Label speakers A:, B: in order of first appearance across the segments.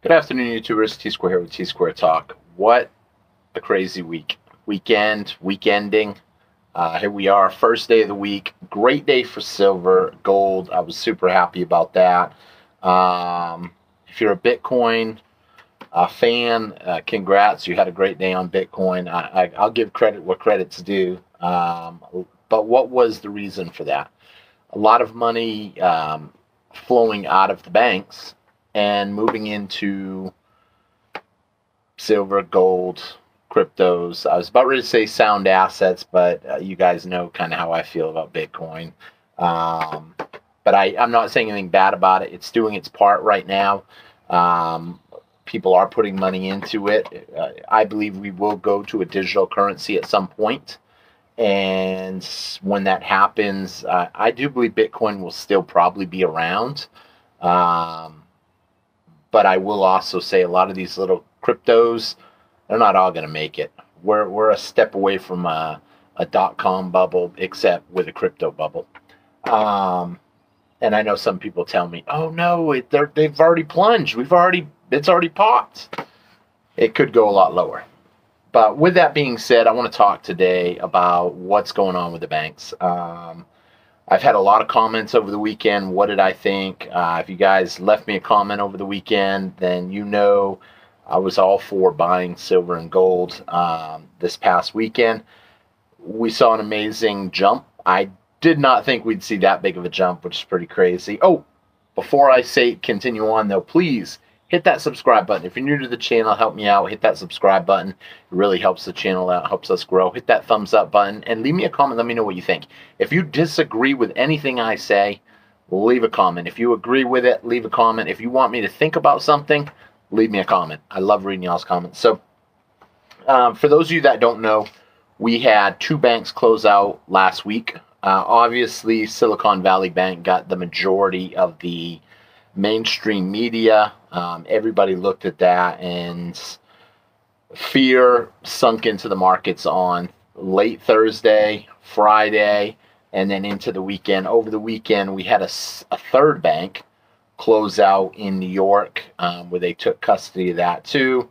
A: Good afternoon, YouTubers. Tsquare here with Tsquare Talk. What a crazy weekending. Here we are, first day of the week. Great day for silver, gold. I was super happy about that. If you're a Bitcoin fan, congrats. You had a great day on Bitcoin. I'll give credit where credit's due. But what was the reason for that? A lot of money flowing out of the banks and moving into silver, gold, cryptos. I was about ready to say sound assets, but you guys know kind of how I feel about Bitcoin. Um, but I'm not saying anything bad about it. It's doing its part right now. People are putting money into it. I believe we will go to a digital currency at some point. And when that happens, I do believe Bitcoin will still probably be around. Um, but I will also say a lot of these little cryptos, they're not all going to make it. We're a step away from a dot-com bubble, except with a crypto bubble. Um, and I know some people tell me, "Oh no, they've already plunged. It's already popped." It could go a lot lower. But with that being said, I want to talk today about what's going on with the banks. I've had a lot of comments over the weekend. What did I think? If you guys left me a comment over the weekend, then you know I was all for buying silver and gold this past weekend. We saw an amazing jump. I did not think we'd see that big of a jump, which is pretty crazy. Oh, before I say continue on, though, please hit that subscribe button. If you're new to the channel, help me out. Hit that subscribe button. It really helps the channel out, helps us grow. Hit that thumbs up button and leave me a comment. Let me know what you think. If you disagree with anything I say, leave a comment. If you agree with it, leave a comment. If you want me to think about something, leave me a comment. I love reading y'all's comments. So for those of you that don't know, we had two banks close out last week. Obviously, Silicon Valley Bank got the majority of the mainstream media. Everybody looked at that, and fear sunk into the markets on late Thursday, Friday, and then into the weekend. Over the weekend, we had a third bank close out in New York, where they took custody of that too.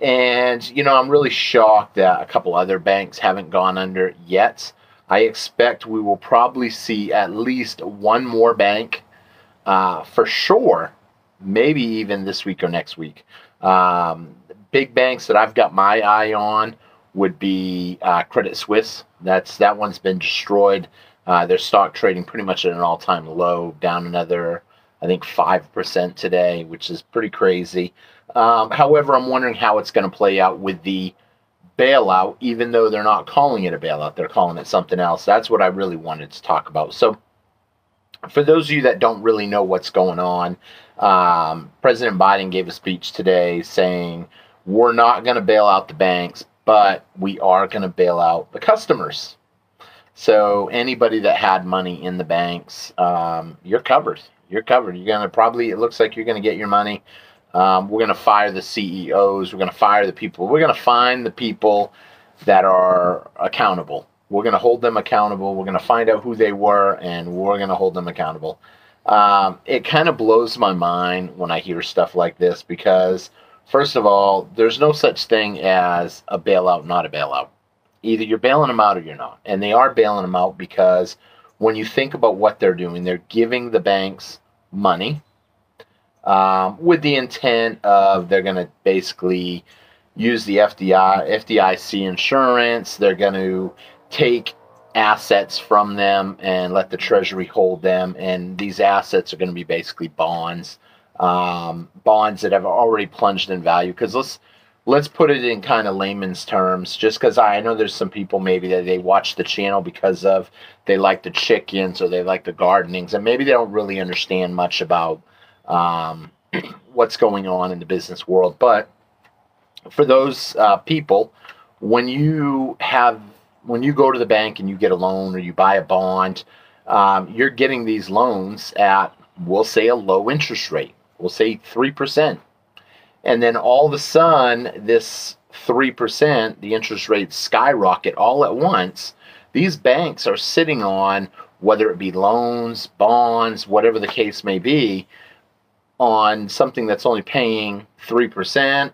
A: And, I'm really shocked that a couple other banks haven't gone under yet. I expect we will probably see at least one more bank for sure, maybe even this week or next week. Big banks that I've got my eye on would be Credit Suisse. That one's been destroyed. Their stock trading pretty much at an all-time low, down another, I think, 5% today, which is pretty crazy. However, I'm wondering how it's going to play out with the bailout, even though they're not calling it a bailout. They're calling it something else. That's what I really wanted to talk about. So for those of you that don't really know what's going on, President Biden gave a speech today saying, we're not going to bail out the banks, but we are going to bail out the customers. So anybody that had money in the banks, you're covered. You're covered. You're going to probably, it looks like you're going to get your money. We're going to fire the CEOs. We're going to fire the people. We're going to find the people that are accountable. We're going to hold them accountable. We're going to find out who they were, and we're going to hold them accountable. It kind of blows my mind when I hear stuff like this because, first of all, there's no such thing as a bailout, not a bailout. Either you're bailing them out or you're not. And they are bailing them out because when you think about what they're doing, they're giving the banks money with the intent of they're going to basically use the FDIC insurance. They're going to take assets from them and let the Treasury hold them. And these assets are going to be basically bonds, bonds that have already plunged in value. Because let's put it in kind of layman's terms, just because I know there's some people maybe that they watch the channel because of they like the chickens or they like the gardenings, and maybe they don't really understand much about what's going on in the business world. But for those people, when you go to the bank and you get a loan or you buy a bond, you're getting these loans at, we'll say, a low interest rate. We'll say 3%. And then all of a sudden, this 3%, the interest rates skyrocket all at once. These banks are sitting on, whether it be loans, bonds, whatever the case may be, on something that's only paying 3%,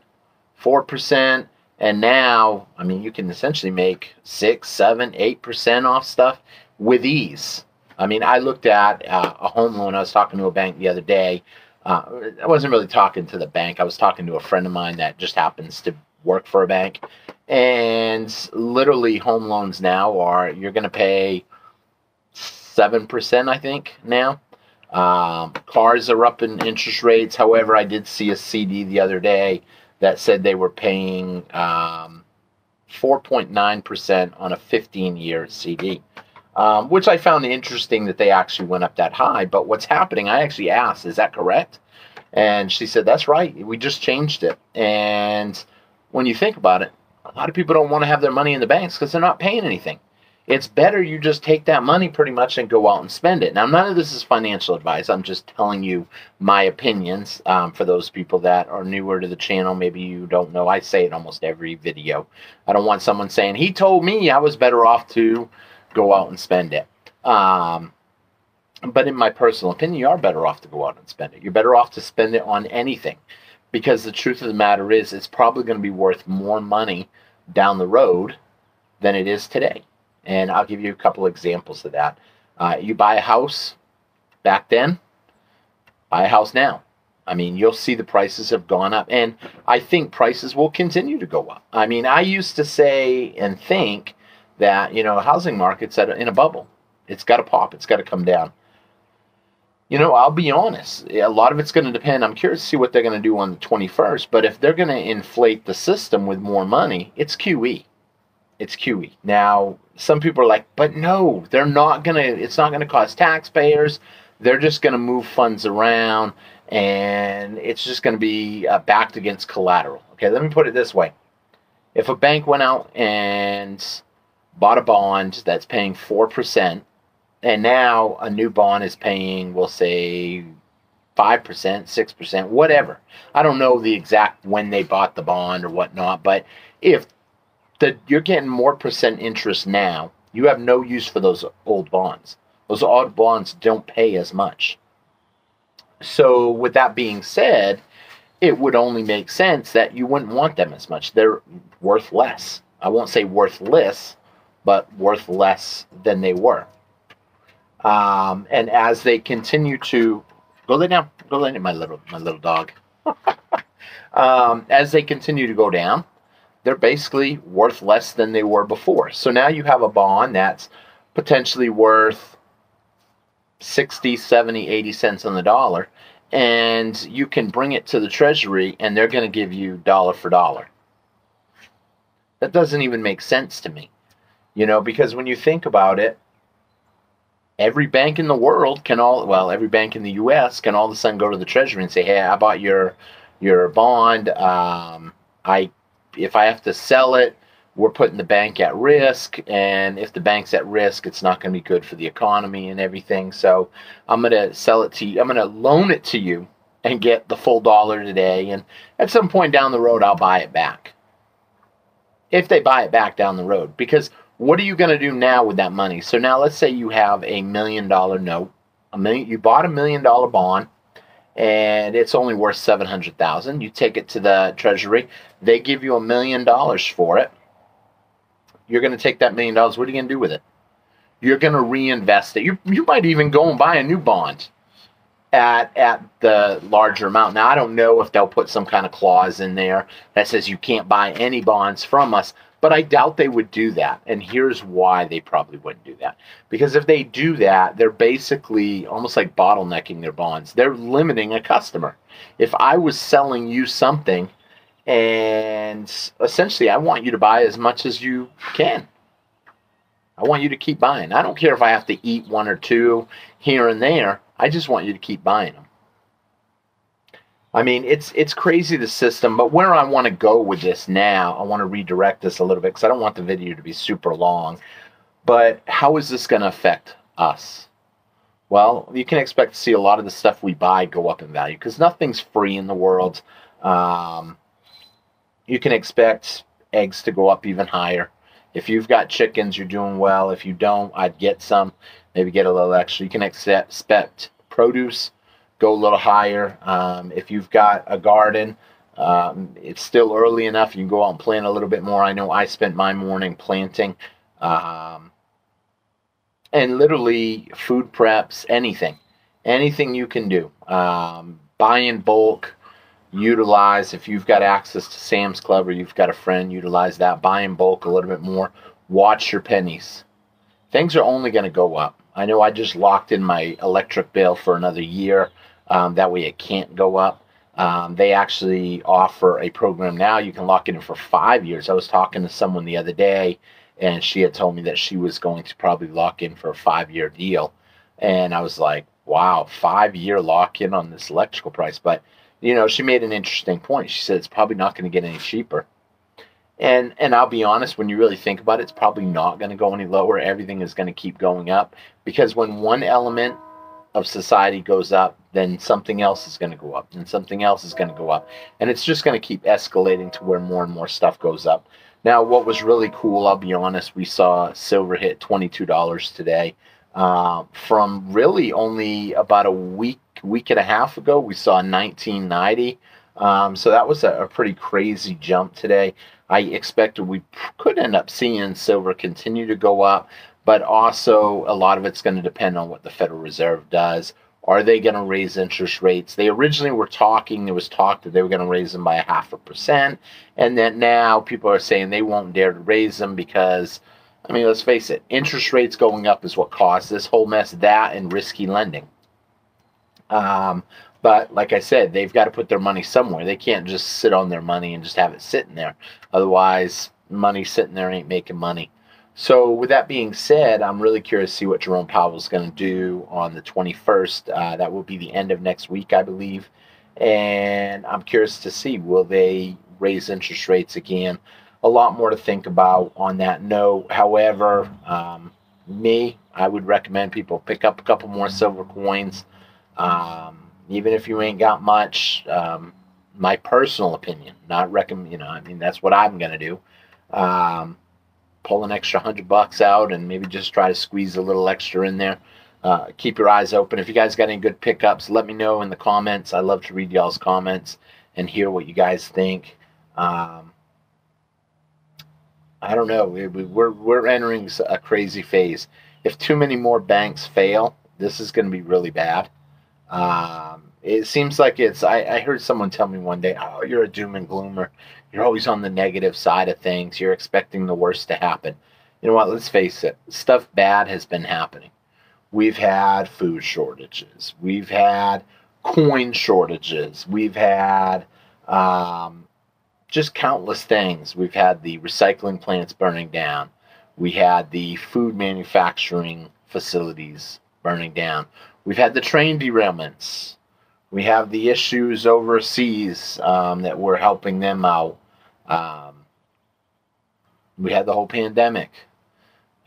A: 4%, and now, I mean, you can essentially make 6, 7, 8% off stuff with ease. I mean, I looked at a home loan. I was talking to a bank the other day. I wasn't really talking to the bank. I was talking to a friend of mine that just happens to work for a bank. And literally home loans now are, you're going to pay 7%, I think, now. Cars are up in interest rates. However, I did see a CD the other day that said they were paying 4.9% on a 15-year CD, which I found interesting that they actually went up that high. But what's happening, I actually asked, is that correct? And she said, that's right. We just changed it. And when you think about it, a lot of people don't want to have their money in the banks because they're not paying anything. It's better you just take that money pretty much and go out and spend it. Now, none of this is financial advice. I'm just telling you my opinions for those people that are newer to the channel. Maybe you don't know. I say it almost every video. I don't want someone saying, he told me I was better off to go out and spend it. But in my personal opinion, you are better off to go out and spend it. You're better off to spend it on anything. Because the truth of the matter is, it's probably going to be worth more money down the road than it is today. And I'll give you a couple examples of that. You buy a house back then, buy a house now. I mean, you'll see the prices have gone up. And I think prices will continue to go up. I mean, I used to say and think that, you know, the housing market's in a bubble. It's got to pop. It's got to come down. You know, I'll be honest. A lot of it's going to depend. I'm curious to see what they're going to do on the 21st. But if they're going to inflate the system with more money, it's QE. It's QE. Now, some people are like, but no, they're not going to, it's not going to cost taxpayers. They're just going to move funds around, and it's just going to be backed against collateral. Okay, let me put it this way. If a bank went out and bought a bond that's paying 4%, and now a new bond is paying, we'll say, 5%, 6%, whatever. I don't know the exact when they bought the bond or whatnot, but if you're getting more percent interest now, you have no use for those old bonds. Those old bonds don't pay as much. So with that being said, it would only make sense that you wouldn't want them as much. They're worth less. I won't say worthless, but worth less than they were. And as they continue to go lay down, my little dog. As they continue to go down, they're basically worth less than they were before. So now you have a bond that's potentially worth 60, 70, 80 cents on the dollar, and you can bring it to the Treasury and they're going to give you dollar for dollar. That doesn't even make sense to me, you know, because when you think about it, every bank in the world every bank in the U.S. can all of a sudden go to the Treasury and say, hey, I bought your bond. If I have to sell it, we're putting the bank at risk. And if the bank's at risk, it's not going to be good for the economy and everything. So I'm going to sell it to you. I'm going to loan it to you and get the full dollar today. And at some point down the road, I'll buy it back. If they buy it back down the road. Because what are you going to do now with that money? So now let's say you have $1 million note. You bought $1 million bond, and it's only worth $700,000. You take it to the Treasury. They give you $1 million for it. You're going to take that $1 million. What are you going to do with it? You're going to reinvest it. You might even go and buy a new bond at the larger amount. Now, I don't know if they'll put some kind of clause in there that says you can't buy any bonds from us, but I doubt they would do that. And here's why they probably wouldn't do that. Because if they do that, they're basically almost like bottlenecking their bonds. They're limiting a customer. If I was selling you something, and essentially I want you to buy as much as you can. I want you to keep buying. I don't care if I have to eat one or two here and there. I just want you to keep buying them. I mean, it's crazy, the system, but where I want to go with this now, I want to redirect this a little bit because I don't want the video to be super long. But how is this going to affect us? Well, you can expect to see a lot of the stuff we buy go up in value because nothing's free in the world. You can expect eggs to go up even higher. If you've got chickens, you're doing well. If you don't, I'd get some, maybe get a little extra. You can expect produce go a little higher. If you've got a garden, it's still early enough. You can go out and plant a little bit more. I know I spent my morning planting. And literally food preps, anything you can do. Buy in bulk, utilize, if you've got access to Sam's Club or you've got a friend, utilize that. Buy in bulk a little bit more. Watch your pennies. Things are only going to go up. I know I just locked in my electric bill for another year. That way it can't go up. They actually offer a program now. You can lock it in for 5 years. I was talking to someone the other day, and she had told me that she was going to probably lock in for a 5-year deal. And I was like, wow, 5-year lock-in on this electrical price. But, you know, she made an interesting point. She said it's probably not going to get any cheaper. And I'll be honest, when you really think about it, it's probably not going to go any lower. Everything is going to keep going up. Because when one element of society goes up, then something else is going to go up. And something else is going to go up. And it's just going to keep escalating to where more and more stuff goes up. Now, what was really cool, I'll be honest, we saw silver hit $22 today. From really only about a week and a half ago, we saw $19.90. So that was a pretty crazy jump today. I expected we could end up seeing silver continue to go up, but also a lot of it's going to depend on what the Federal Reserve does. Are they going to raise interest rates? They originally were talking, there was talk that they were going to raise them by 0.5%, and then now people are saying they won't dare to raise them because, I mean, let's face it, interest rates going up is what caused this whole mess, that and risky lending. But like I said, they've got to put their money somewhere. They can't just sit on their money and just have it sitting there. Otherwise, money sitting there ain't making money. So with that being said, I'm really curious to see what Jerome Powell is going to do on the 21st. That will be the end of next week, I believe. And I'm curious to see, will they raise interest rates again? A lot more to think about on that note. However, I would recommend people pick up a couple more silver coins. Even if you ain't got much, my personal opinion, not recommend, you know, I mean, that's what I'm going to do. Pull an extra $100 out and maybe just try to squeeze a little extra in there. Keep your eyes open. If you guys got any good pickups, let me know in the comments. I love to read y'all's comments and hear what you guys think. I don't know. We're entering a crazy phase. If too many more banks fail, this is going to be really bad. It seems like it's, I heard someone tell me one day, oh, you're a doom and gloomer. You're always on the negative side of things. You're expecting the worst to happen. You know what? Let's face it. Stuff bad has been happening. We've had food shortages. We've had coin shortages. We've had just countless things. We've had the recycling plants burning down. We had the food manufacturing facilities burning down. We've had the train derailments. We have the issues overseas that we're helping them out. We had the whole pandemic.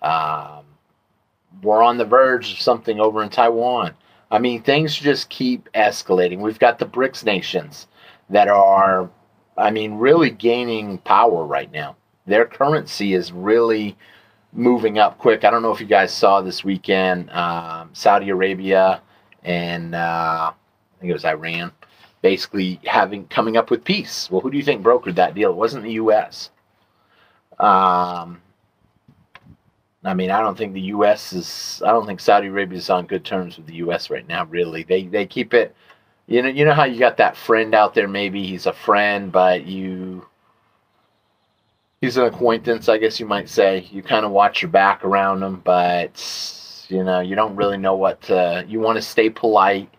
A: We're on the verge of something over in Taiwan. I mean, things just keep escalating. We've got the BRICS nations that are, I mean, really gaining power right now. Their currency is really moving up quick. I don't know if you guys saw this weekend, Saudi Arabia and I think it was Iran, basically coming up with peace. Well, who do you think brokered that deal? It wasn't the U.S. I mean, I don't think I don't think Saudi Arabia is on good terms with the U.S. right now, really. They keep it, you know how you got that friend out there, maybe he's a friend, but he's an acquaintance, I guess you might say. You kind of watch your back around him, but, you know, you don't really know you want to stay polite,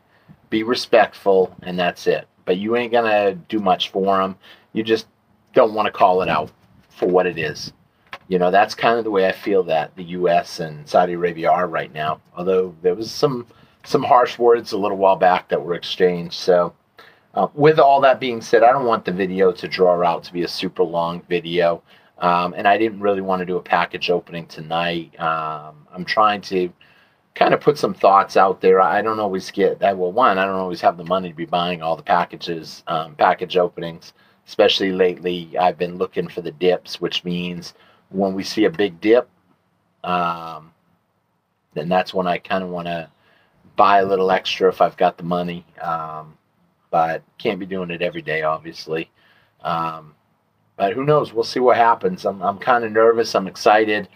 A: be respectful, and that's it. But you ain't going to do much for him. You just don't want to call it out for what it is. You know, that's kind of the way I feel that the U.S. and Saudi Arabia are right now. Although there was some harsh words a little while back that were exchanged. So with all that being said, I don't want the video to draw out to be a super long video. And I didn't really want to do a package opening tonight. I'm trying to kind of put some thoughts out there. I don't always get that. Well, one, I don't always have the money to be buying all the packages, package openings. Especially lately, I've been looking for the dips, which means when we see a big dip, then that's when I kind of want to buy a little extra if I've got the money. But can't be doing it every day, obviously. But who knows? We'll see what happens. I'm kind of nervous. I'm excited.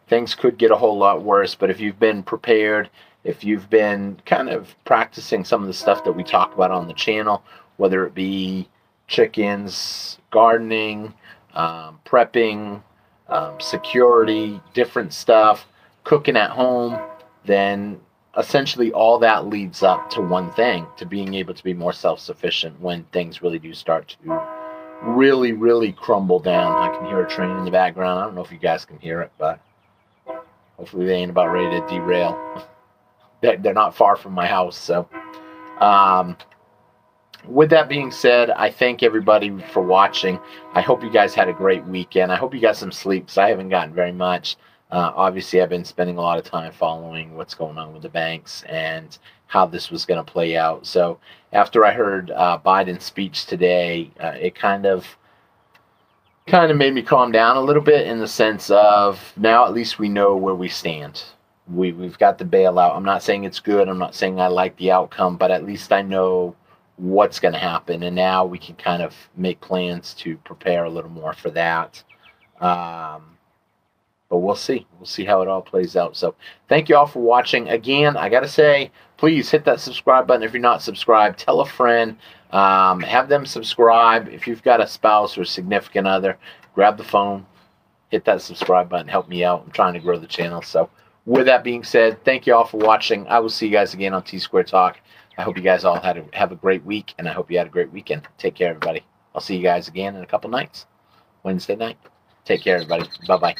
A: Things could get a whole lot worse, but if you've been prepared, if you've been kind of practicing some of the stuff that we talk about on the channel, whether it be chickens, gardening, prepping, security, different stuff, cooking at home, then essentially all that leads up to one thing, to being able to be more self-sufficient when things really do start to really crumble down. I can hear a train in the background. I don't know if you guys can hear it, but hopefully they ain't about ready to derail. They're not far from my house. So with that being said, I thank everybody for watching. I hope you guys had a great weekend. I hope you got some sleep, because I haven't gotten very much. Obviously, I've been spending a lot of time following what's going on with the banks and how this was going to play out. So after I heard Biden's speech today, it kind of made me calm down a little bit, in the sense of now at least we know where we stand. We've got the bailout. I'm not saying it's good. I'm not saying I like the outcome, but at least I know what's going to happen, and now we can kind of make plans to prepare a little more for that. But we'll see. We'll see how it all plays out. So thank you all for watching. Again, I got to say, please hit that subscribe button if you're not subscribed. Tell a friend. Have them subscribe. If you've got a spouse or a significant other, grab the phone, hit that subscribe button. Help me out. I'm trying to grow the channel. So with that being said, thank you all for watching. I will see you guys again on Tsquare Talk. I hope you guys all have a great week, and I hope you had a great weekend. Take care, everybody. I'll see you guys again in a couple nights, Wednesday night. Take care, everybody. Bye-bye.